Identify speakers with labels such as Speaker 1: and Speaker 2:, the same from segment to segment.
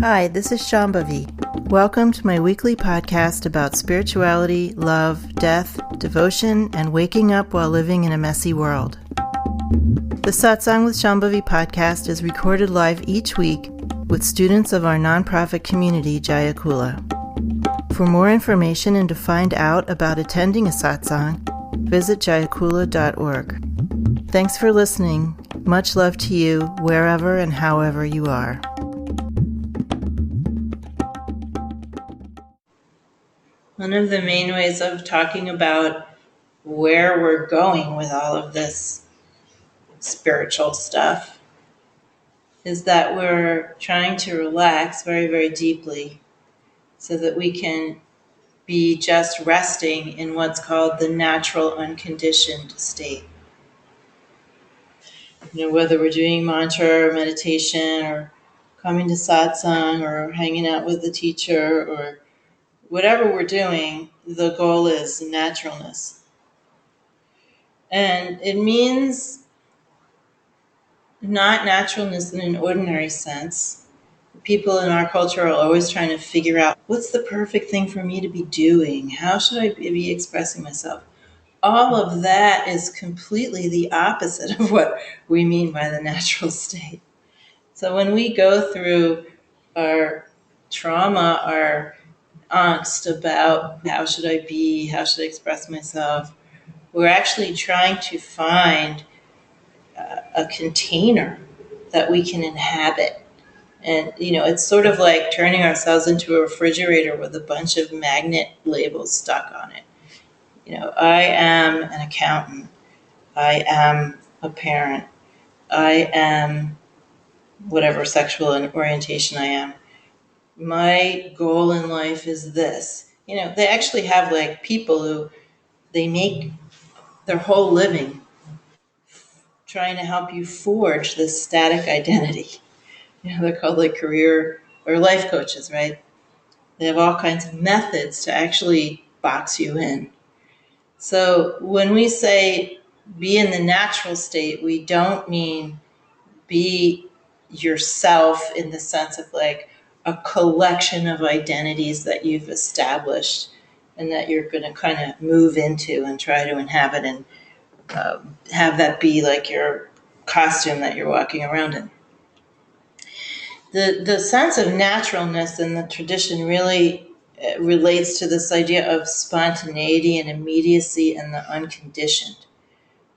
Speaker 1: Hi, this is Shambhavi. Welcome to my weekly podcast about spirituality, love, death, devotion, and waking up while living in a messy world. The Satsang with Shambhavi podcast is recorded live each week with students of our nonprofit community, Jayakula. For more information and to find out about attending a satsang, visit jayakula.org. Thanks for listening. Much love to you, wherever and however you are. One of the main ways of talking about where we're going with all of this spiritual stuff is that we're trying to relax very, very deeply so that we can be just resting in what's called the natural unconditioned state. Whether we're doing mantra or meditation or coming to satsang or hanging out with the teacher or whatever we're doing, the goal is naturalness. And it means not naturalness in an ordinary sense. People in our culture are always trying to figure out what's the perfect thing for me to be doing? How should I be expressing myself? All of that is completely the opposite of what we mean by the natural state. So when we go through our trauma, our angst about how should I be, how should I express myself, we're actually trying to find a container that we can inhabit. And, it's sort of like turning ourselves into a refrigerator with a bunch of magnet labels stuck on it. I am an accountant. I am a parent. I am whatever sexual orientation I am. My goal in life is this. They actually have people who they make their whole living trying to help you forge this static identity. They're called career or life coaches, right? They have all kinds of methods to actually box you in. So when we say be in the natural state, we don't mean be yourself in the sense of a collection of identities that you've established and that you're going to kind of move into and try to inhabit and have that be your costume that you're walking around in. The sense of naturalness in the tradition really relates to this idea of spontaneity and immediacy and the unconditioned.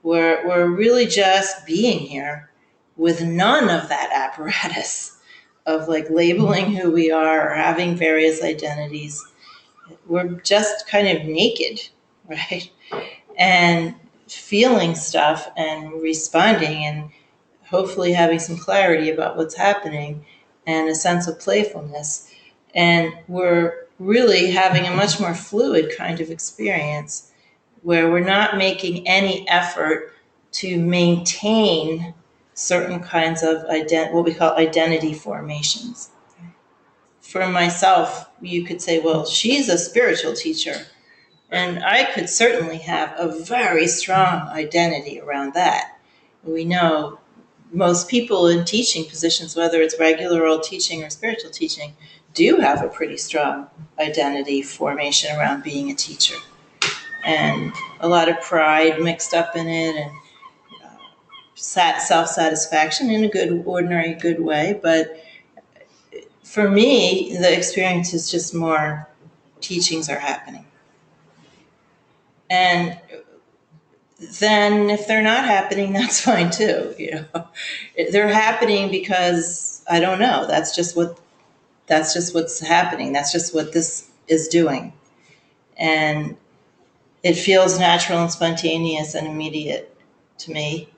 Speaker 1: We're really just being here with none of that apparatus of labeling who we are or having various identities. We're just kind of naked, right? And feeling stuff and responding and hopefully having some clarity about what's happening and a sense of playfulness. And we're really having a much more fluid kind of experience where we're not making any effort to maintain certain kinds of what we call identity formations. For myself, you could say, well, she's a spiritual teacher. And I could certainly have a very strong identity around that. We know most people in teaching positions, whether it's regular old teaching or spiritual teaching, do have a pretty strong identity formation around being a teacher. And a lot of pride mixed up in it and self-satisfaction in a good, ordinary, good way. But for me, the experience is just more teachings are happening. And then if they're not happening, that's fine too. They're happening because I don't know. That's just what's happening. That's just what this is doing. And it feels natural and spontaneous and immediate to me.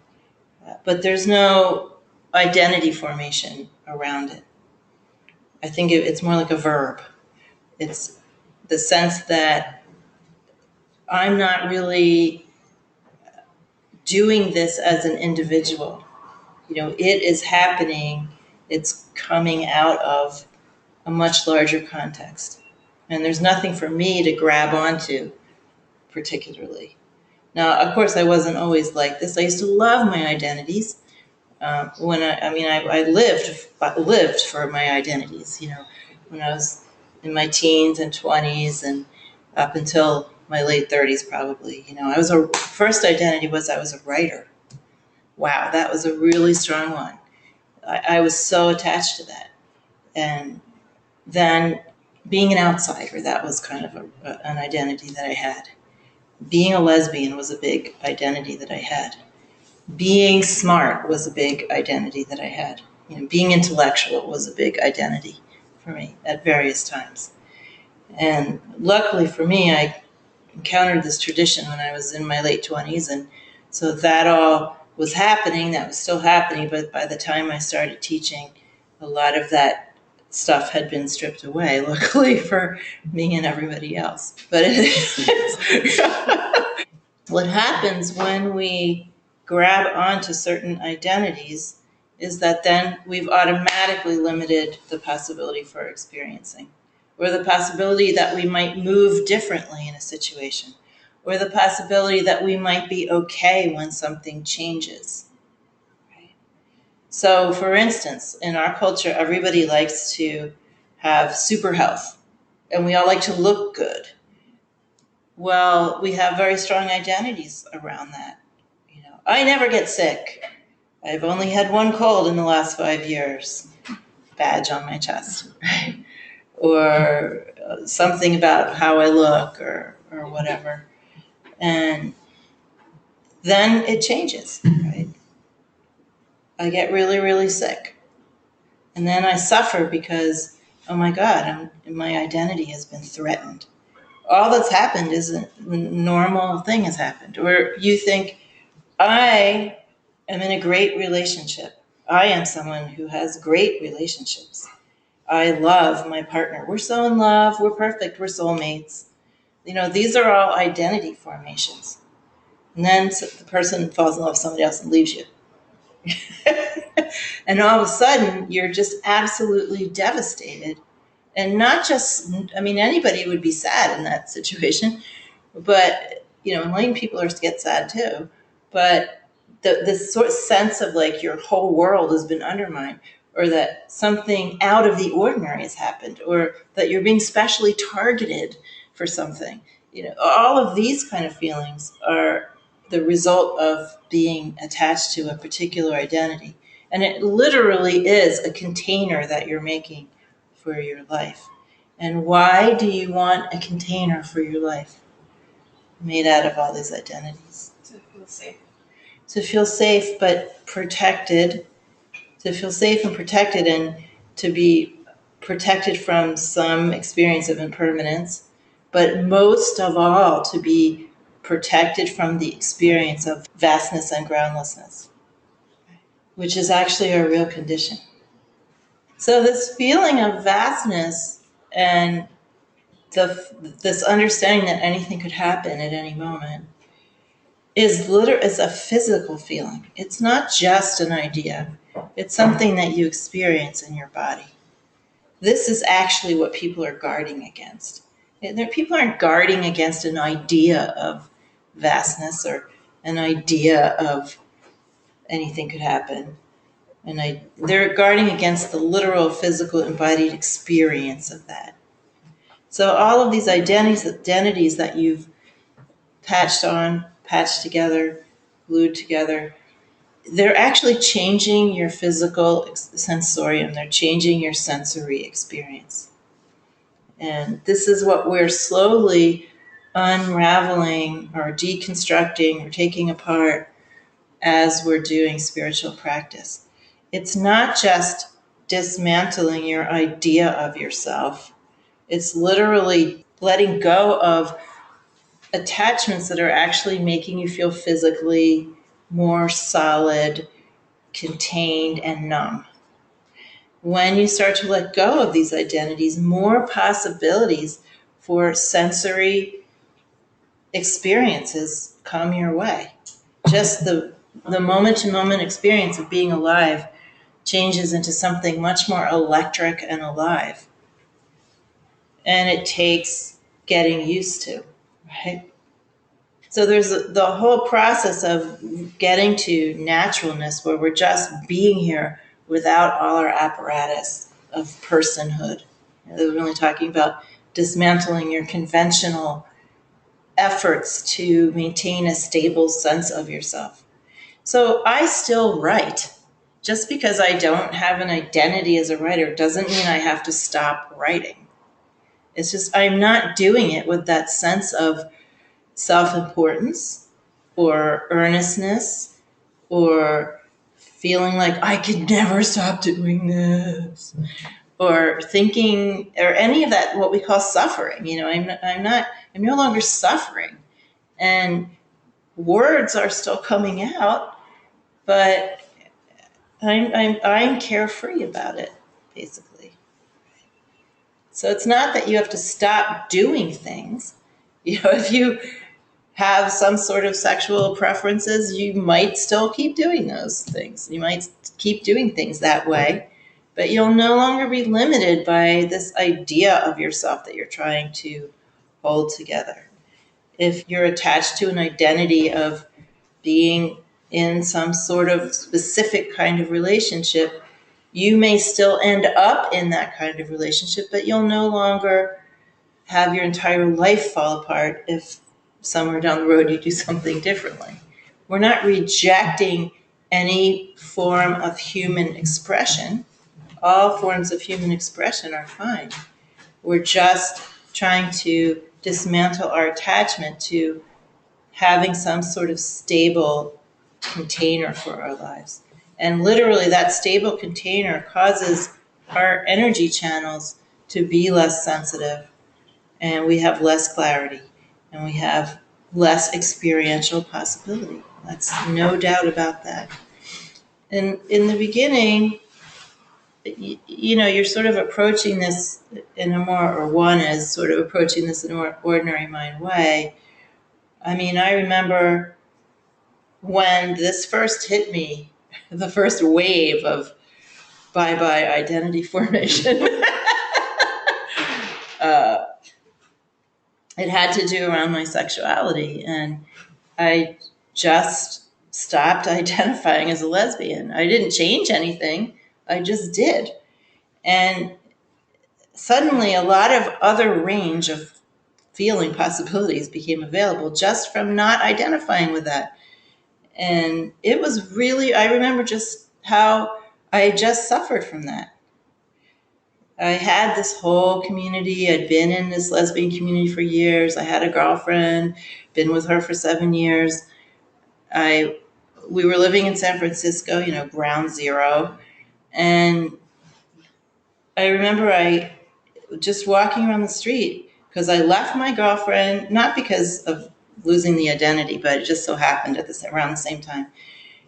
Speaker 1: But there's no identity formation around it. I think it's more like a verb. It's the sense that I'm not really doing this as an individual. It is happening. It's coming out of a much larger context. And there's nothing for me to grab onto particularly. Now, of course, I wasn't always like this. I used to love my identities. I lived for my identities, when I was in my teens and 20s and up until my late 30s, probably. First identity was I was a writer. Wow, that was a really strong one. I was so attached to that. And then being an outsider, that was kind of an identity that I had. Being a lesbian was a big identity that I had. Being smart was a big identity that I had. Being intellectual was a big identity for me at various times. And luckily for me, I encountered this tradition when I was in my late 20s. And so that all was happening, that was still happening. But by the time I started teaching, a lot of that stuff had been stripped away, luckily for me and everybody else. But what happens when we grab onto certain identities is that then we've automatically limited the possibility for experiencing, or the possibility that we might move differently in a situation, or the possibility that we might be okay when something changes. Right? So, for instance, in our culture, everybody likes to have super health, and we all like to look good. Well, we have very strong identities around that. I never get sick. I've only had one cold in the last 5 years. Badge on my chest. Right? Or something about how I look or whatever. And then it changes, right? I get really, really sick. And then I suffer because, oh my God, my identity has been threatened. All that's happened is a normal thing has happened. Or you think, I am in a great relationship. I am someone who has great relationships. I love my partner. We're so in love. We're perfect. We're soulmates. These are all identity formations. And then the person falls in love with somebody else and leaves you. And all of a sudden, you're just absolutely devastated. And not just, anybody would be sad in that situation. But, enlightened people get sad too. But this sort of sense of like your whole world has been undermined, or that something out of the ordinary has happened, or that you're being specially targeted for something. All of these kind of feelings are the result of being attached to a particular identity. And it literally is a container that you're making for your life. And why do you want a container for your life made out of all these identities?
Speaker 2: To feel safe.
Speaker 1: To feel safe but protected. To feel safe and protected, and to be protected from some experience of impermanence. But most of all, to be protected from the experience of vastness and groundlessness, which is actually our real condition. So this feeling of vastness and this understanding that anything could happen at any moment is a physical feeling. It's not just an idea. It's something that you experience in your body. This is actually what people are guarding against. People aren't guarding against an idea of vastness or an idea of anything could happen. And they're guarding against the literal, physical, embodied experience of that. So all of these identities that you've patched together, glued together, they're actually changing your physical sensorium. They're changing your sensory experience. And this is what we're slowly unraveling or deconstructing or taking apart as we're doing spiritual practice. It's not just dismantling your idea of yourself. It's literally letting go of attachments that are actually making you feel physically more solid, contained, and numb. When you start to let go of these identities, more possibilities for sensory experiences come your way. Just the moment-to-moment experience of being alive changes into something much more electric and alive. And it takes getting used to, right? So there's the whole process of getting to naturalness where we're just being here without all our apparatus of personhood. They're really talking about dismantling your conventional efforts to maintain a stable sense of yourself. So I still write. Just because I don't have an identity as a writer doesn't mean I have to stop writing. It's just I'm not doing it with that sense of self-importance or earnestness or feeling like I could never stop doing this or thinking or any of that what we call suffering. I'm no longer suffering, and words are still coming out, but I'm carefree about it, basically. So it's not that you have to stop doing things. If you have some sort of sexual preferences, you might still keep doing those things. You might keep doing things that way, but you'll no longer be limited by this idea of yourself that you're trying to hold together. If you're attached to an identity of being in some sort of specific kind of relationship, you may still end up in that kind of relationship, but you'll no longer have your entire life fall apart if somewhere down the road you do something differently. We're not rejecting any form of human expression. All forms of human expression are fine. We're just trying to dismantle our attachment to having some sort of stable container for our lives. And literally that stable container causes our energy channels to be less sensitive, and we have less clarity, and we have less experiential possibility. That's no doubt about that. And in the beginning, you're sort of approaching this in a more, or one is sort of approaching this in a more ordinary mind way. I mean, I remember when this first hit me, the first wave of bye-bye identity formation, it had to do around my sexuality. And I just stopped identifying as a lesbian. I didn't change anything. I just did. And suddenly a lot of other range of feeling possibilities became available just from not identifying with that. And it was really, I remember just how I just suffered from that. I had this whole community. I'd been in this lesbian community for years. I had a girlfriend, been with her for 7 years. We were living in San Francisco, ground zero. And I remember I just walking around the street because I left my girlfriend, not because of losing the identity, but it just so happened around the same time.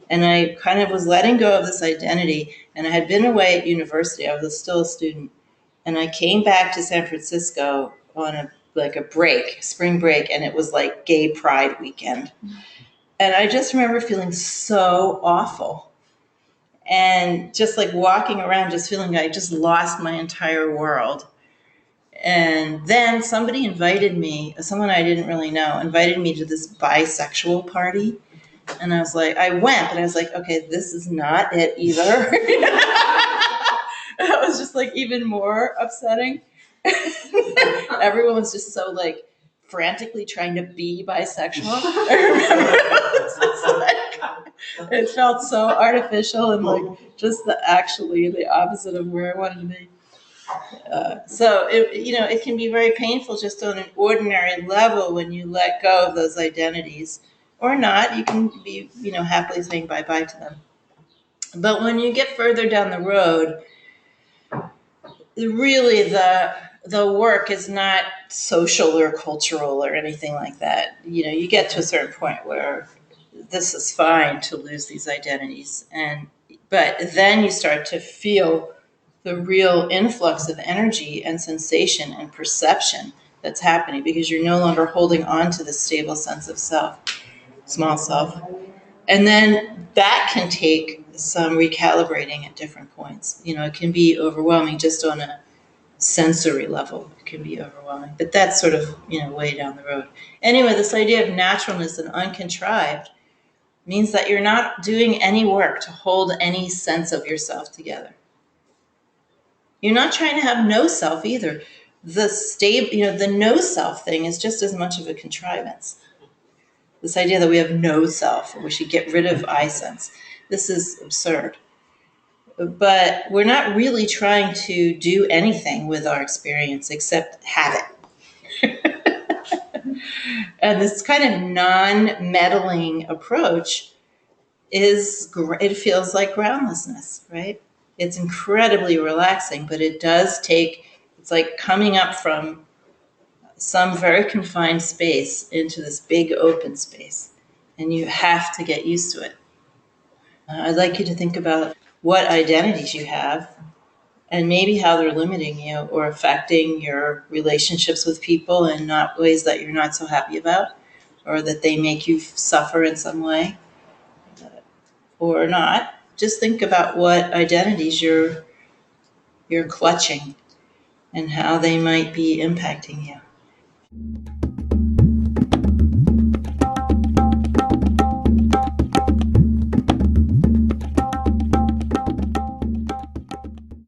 Speaker 1: And I kind of was letting go of this identity, and I had been away at university. I was still a student. And I came back to San Francisco on a break, spring break, and it was like gay pride weekend. And I just remember feeling so awful. And just like walking around, just feeling like I just lost my entire world. And then someone I didn't really know, invited me to this bisexual party. And I went, but I was like, okay, this is not it either. That was just like even more upsetting. Everyone was just so like frantically trying to be bisexual. I remember it felt so artificial and like just the opposite of where I wanted to be. So it can be very painful just on an ordinary level when you let go of those identities, or not. You can be happily saying bye-bye to them. But when you get further down the road, really the work is not social or cultural or anything like that. You get to a certain point where this is fine to lose these identities, but then you start to feel the real influx of energy and sensation and perception that's happening because you're no longer holding on to the stable sense of self, small self. And then that can take some recalibrating at different points. It can be overwhelming just on a sensory level. It can be overwhelming, but that's sort of, way down the road. Anyway, this idea of naturalness and uncontrived means that you're not doing any work to hold any sense of yourself together. You're not trying to have no self either. The no self thing is just as much of a contrivance. This idea that we have no self, or we should get rid of I sense. This is absurd. But we're not really trying to do anything with our experience except have it. And this kind of non-meddling approach it feels like groundlessness, right? It's incredibly relaxing, but it's like coming up from some very confined space into this big open space. And you have to get used to it. I'd like you to think about what identities you have and maybe how they're limiting you or affecting your relationships with people in not ways that you're not so happy about, or that they make you suffer in some way, or not. Just think about what identities you're clutching and how they might be impacting you.